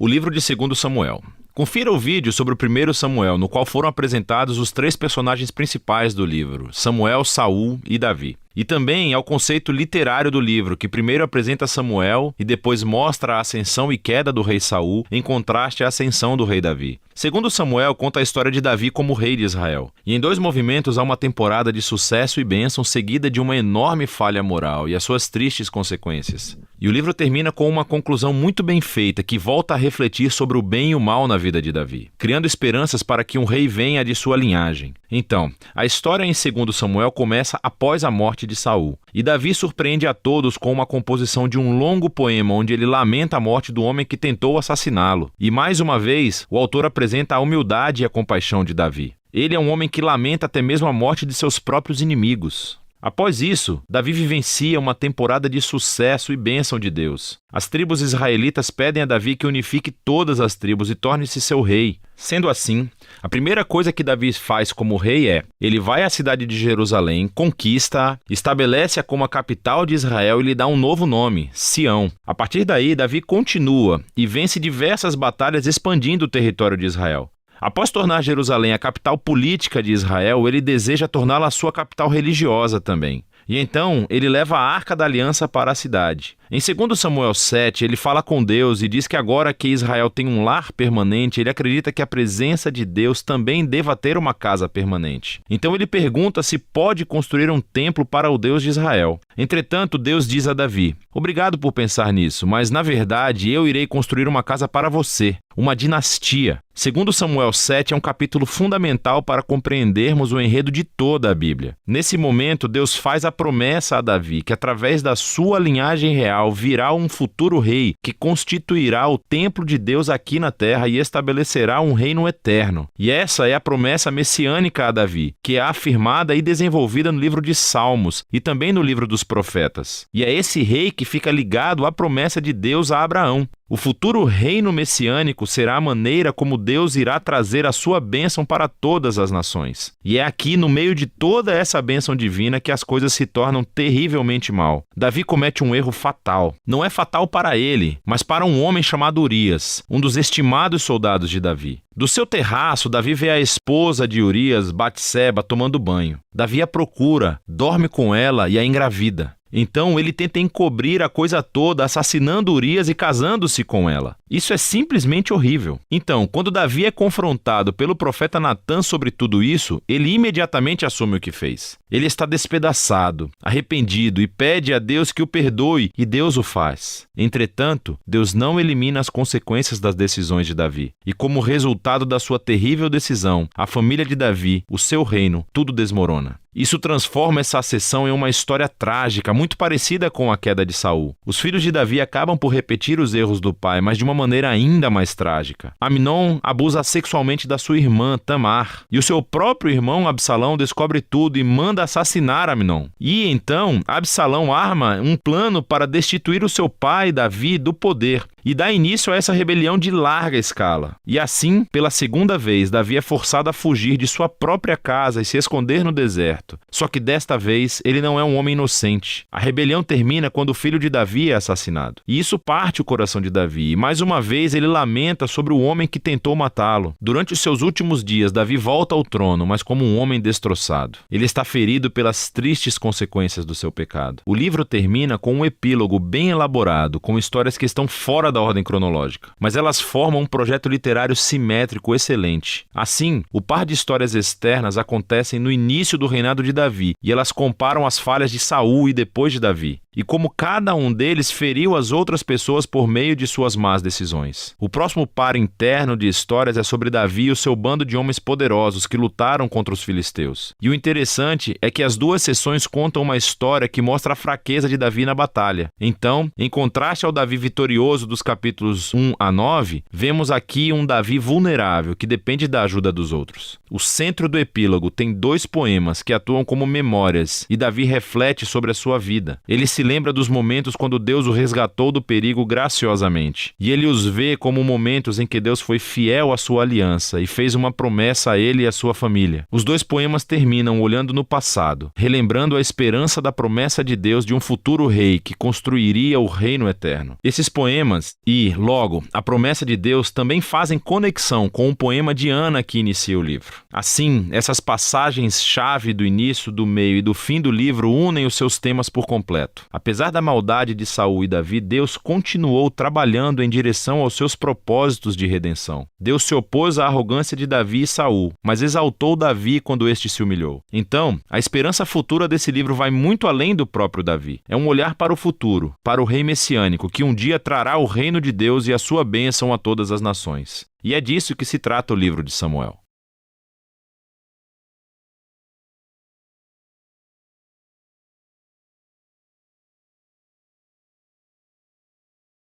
O livro de 2 Samuel. Confira o vídeo sobre o 1 Samuel, no qual foram apresentados os 3 personagens principais do livro, Samuel, Saul e Davi. E também ao conceito literário do livro, que primeiro apresenta Samuel e depois mostra a ascensão e queda do rei Saul, em contraste à ascensão do rei Davi. 2 Samuel conta a história de Davi como rei de Israel. E em 2 movimentos há uma temporada de sucesso e bênção seguida de uma enorme falha moral e as suas tristes consequências. E o livro termina com uma conclusão muito bem feita, que volta a refletir sobre o bem e o mal na vida de Davi, criando esperanças para que um rei venha de sua linhagem. Então, a história em 2 Samuel começa após a morte de Saul, e Davi surpreende a todos com uma composição de um longo poema onde ele lamenta a morte do homem que tentou assassiná-lo. E mais uma vez, o autor apresenta a humildade e a compaixão de Davi. Ele é um homem que lamenta até mesmo a morte de seus próprios inimigos. Após isso, Davi vivencia uma temporada de sucesso e bênção de Deus. As tribos israelitas pedem a Davi que unifique todas as tribos e torne-se seu rei. Sendo assim, a primeira coisa que Davi faz como rei é: ele vai à cidade de Jerusalém, conquista-a, estabelece-a como a capital de Israel e lhe dá um novo nome, Sião. A partir daí, Davi continua e vence diversas batalhas expandindo o território de Israel. Após tornar Jerusalém a capital política de Israel, ele deseja torná-la a sua capital religiosa também. E então, ele leva a Arca da Aliança para a cidade. Em 2 Samuel 7, ele fala com Deus e diz que agora que Israel tem um lar permanente, ele acredita que a presença de Deus também deva ter uma casa permanente. Então ele pergunta se pode construir um templo para o Deus de Israel. Entretanto, Deus diz a Davi: "Obrigado por pensar nisso, mas na verdade eu irei construir uma casa para você, uma dinastia." 2 Samuel 7 é um capítulo fundamental para compreendermos o enredo de toda a Bíblia. Nesse momento, Deus faz a promessa a Davi que através da sua linhagem real virá um futuro rei que constituirá o templo de Deus aqui na terra e estabelecerá um reino eterno. E essa é a promessa messiânica a Davi, que é afirmada e desenvolvida no livro de Salmos e também no livro dos profetas. E é esse rei que fica ligado à promessa de Deus a Abraão. O futuro reino messiânico será a maneira como Deus irá trazer a sua bênção para todas as nações. E é aqui, no meio de toda essa bênção divina, que as coisas se tornam terrivelmente mal. Davi comete um erro fatal. Não é fatal para ele, mas para um homem chamado Urias, um dos estimados soldados de Davi. Do seu terraço, Davi vê a esposa de Urias, Batseba, tomando banho. Davi a procura, dorme com ela e a engravida. Então ele tenta encobrir a coisa toda, assassinando Urias e casando-se com ela. Isso é simplesmente horrível. Então, quando Davi é confrontado pelo profeta Natã sobre tudo isso, ele imediatamente assume o que fez. Ele está despedaçado, arrependido e pede a Deus que o perdoe, e Deus o faz. Entretanto, Deus não elimina as consequências das decisões de Davi. E como resultado da sua terrível decisão, a família de Davi, o seu reino, tudo desmorona. Isso transforma essa ascensão em uma história trágica, muito parecida com a queda de Saul. Os filhos de Davi acabam por repetir os erros do pai, mas de uma maneira ainda mais trágica. Amnon abusa sexualmente da sua irmã, Tamar, e o seu próprio irmão, Absalão, descobre tudo e manda assassinar Amnon. E então, Absalão arma um plano para destituir o seu pai, Davi, do poder, e dá início a essa rebelião de larga escala. E assim, pela segunda vez, Davi é forçado a fugir de sua própria casa e se esconder no deserto. Só que desta vez, ele não é um homem inocente. A rebelião termina quando o filho de Davi é assassinado. E isso parte o coração de Davi, e mais uma vez ele lamenta sobre o homem que tentou matá-lo. Durante os seus últimos dias, Davi volta ao trono, mas como um homem destroçado. Ele está ferido pelas tristes consequências do seu pecado. O livro termina com um epílogo bem elaborado, com histórias que estão fora da ordem cronológica, mas elas formam um projeto literário simétrico excelente. Assim, o par de histórias externas acontecem no início do reinado de Davi, e elas comparam as falhas de Saul e depois de Davi, e como cada um deles feriu as outras pessoas por meio de suas más decisões. O próximo par interno de histórias é sobre Davi e o seu bando de homens poderosos que lutaram contra os filisteus. E o interessante é que as duas sessões contam uma história que mostra a fraqueza de Davi na batalha. Então, em contraste ao Davi vitorioso dos capítulos 1 a 9, vemos aqui um Davi vulnerável que depende da ajuda dos outros. O centro do epílogo tem 2 poemas que atuam como memórias, e Davi reflete sobre a sua vida. Ele se lembra dos momentos quando Deus o resgatou do perigo graciosamente. E ele os vê como momentos em que Deus foi fiel à sua aliança e fez uma promessa a ele e à sua família. Os dois poemas terminam olhando no passado, relembrando a esperança da promessa de Deus de um futuro rei que construiria o reino eterno. Esses poemas e, logo, a promessa de Deus também fazem conexão com o poema de Ana que inicia o livro. Assim, essas passagens-chave do início, do meio e do fim do livro unem os seus temas por completo. Apesar da maldade de Saul e Davi, Deus continuou trabalhando em direção aos seus propósitos de redenção. Deus se opôs à arrogância de Davi e Saul, mas exaltou Davi quando este se humilhou. Então, a esperança futura desse livro vai muito além do próprio Davi. É um olhar para o futuro, para o rei messiânico, que um dia trará o reino de Deus e a sua bênção a todas as nações. E é disso que se trata o livro de Samuel.